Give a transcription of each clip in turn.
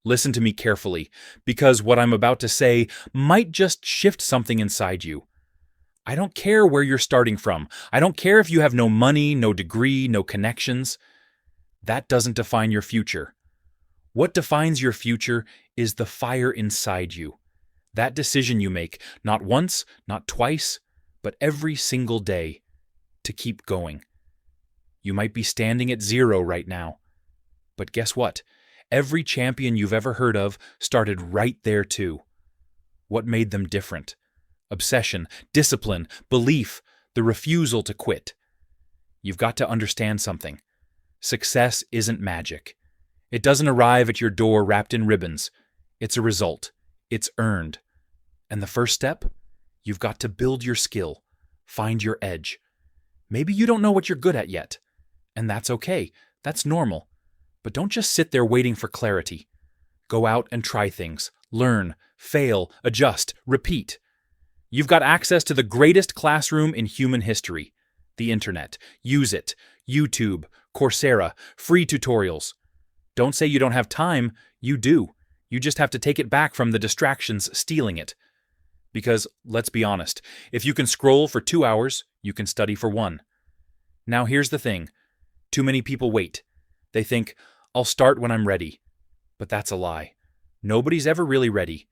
Listen to me carefully, because what I'm about to say might just shift something inside you. I don't care where you're starting from. I don't care if you have no money, no degree, no connections. That doesn't define your future. What defines your future is the fire inside you. That decision you make, not once, not twice, but every single day, to keep going. You might be standing at 0 right now. But guess what? Every champion you've ever heard of started right there too. What made them different? Obsession, discipline, belief, the refusal to quit. You've got to understand something. Success isn't magic. It doesn't arrive at your door wrapped in ribbons. It's a result. It's earned. And the first step? You've got to build your skill. Find your edge. Maybe you don't know what you're good at yet. And that's okay. That's normal. But don't just sit there waiting for clarity. Go out and try things. Learn, fail, adjust, repeat. You've got access to the greatest classroom in human history. The internet. Use it. YouTube, Coursera, free tutorials. Don't say you don't have time. You do. You just have to take it back from the distractions stealing it. Because, let's be honest, if you can scroll for 2 hours, you can study for 1. Now here's the thing. Too many people wait. They think, I'll start when I'm ready. But that's a lie. Nobody's ever really ready.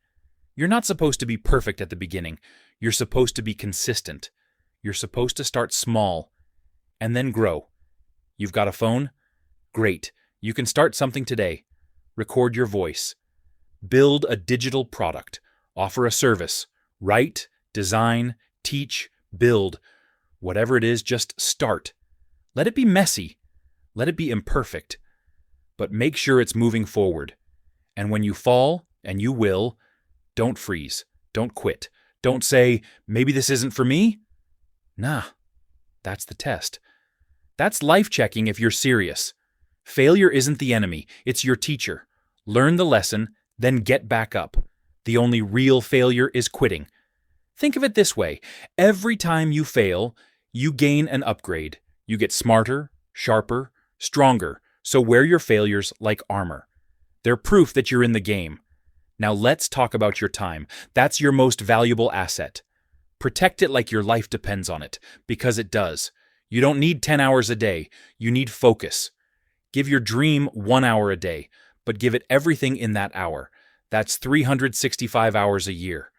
You're not supposed to be perfect at the beginning. You're supposed to be consistent. You're supposed to start small and then grow. You've got a phone? Great. You can start something today. Record your voice. Build a digital product. Offer a service. Write, design, teach, build. Whatever it is, just start. Let it be messy. Let it be imperfect. But make sure it's moving forward. And when you fall, and you will, don't freeze. Don't quit. Don't say, maybe this isn't for me. Nah, that's the test. That's life-checking if you're serious. Failure isn't the enemy. It's your teacher. Learn the lesson, then get back up. The only real failure is quitting. Think of it this way. Every time you fail, you gain an upgrade. You get smarter, sharper, stronger. So wear your failures like armor. They're proof that you're in the game. Now let's talk about your time. That's your most valuable asset. Protect it like your life depends on it, because it does. You don't need 10 hours a day. You need focus. Give your dream 1 hour a day, but give it everything in that hour. That's 365 hours a year.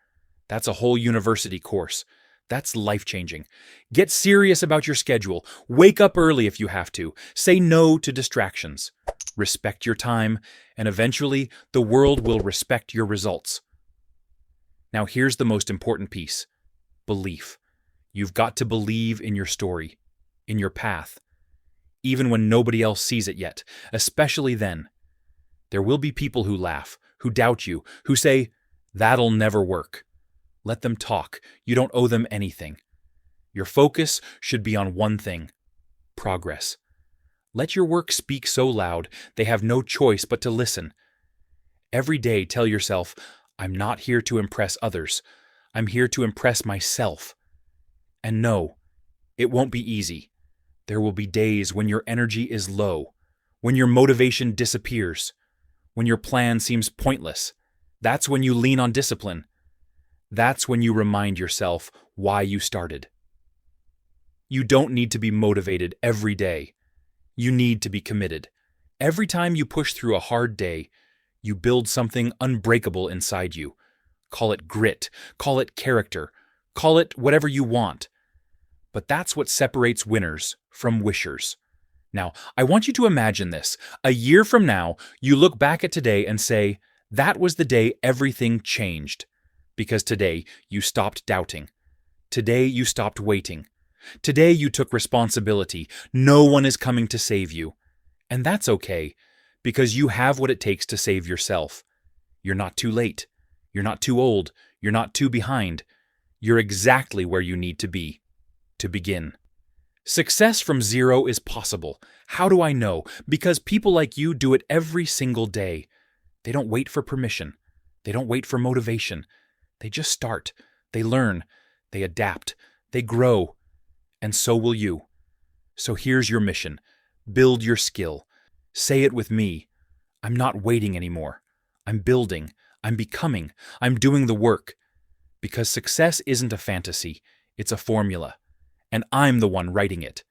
That's a whole university course. That's life-changing. Get serious about your schedule. Wake up early if you have to. Say no to distractions. Respect your time, and eventually the world will respect your results. Now here's the most important piece. Belief. You've got to believe in your story, in your path, even when nobody else sees it yet, especially then. There will be people who laugh, who doubt you, who say, that'll never work. Let them talk. You don't owe them anything. Your focus should be on one thing: progress. Let your work speak so loud they have no choice but to listen. Every day tell yourself, I'm not here to impress others. I'm here to impress myself. And no, it won't be easy. There will be days when your energy is low, when your motivation disappears, when your plan seems pointless. That's when you lean on discipline. That's when you remind yourself why you started. You don't need to be motivated every day. You need to be committed. Every time you push through a hard day, you build something unbreakable inside you. Call it grit, call it character, call it whatever you want. But that's what separates winners from wishers. Now, I want you to imagine this. A year from now, you look back at today and say, that was the day everything changed. Because today you stopped doubting. Today you stopped waiting. Today you took responsibility. No one is coming to save you. And that's okay, because you have what it takes to save yourself. You're not too late. You're not too old. You're not too behind. You're exactly where you need to be, to begin. Success from 0 is possible. How do I know? Because people like you do it every single day. They don't wait for permission. They don't wait for motivation. They just start. They learn. They adapt. They grow. And so will you. So here's your mission. Build your skill. Say it with me. I'm not waiting anymore. I'm building. I'm becoming. I'm doing the work. Because success isn't a fantasy, it's a formula. And I'm the one writing it.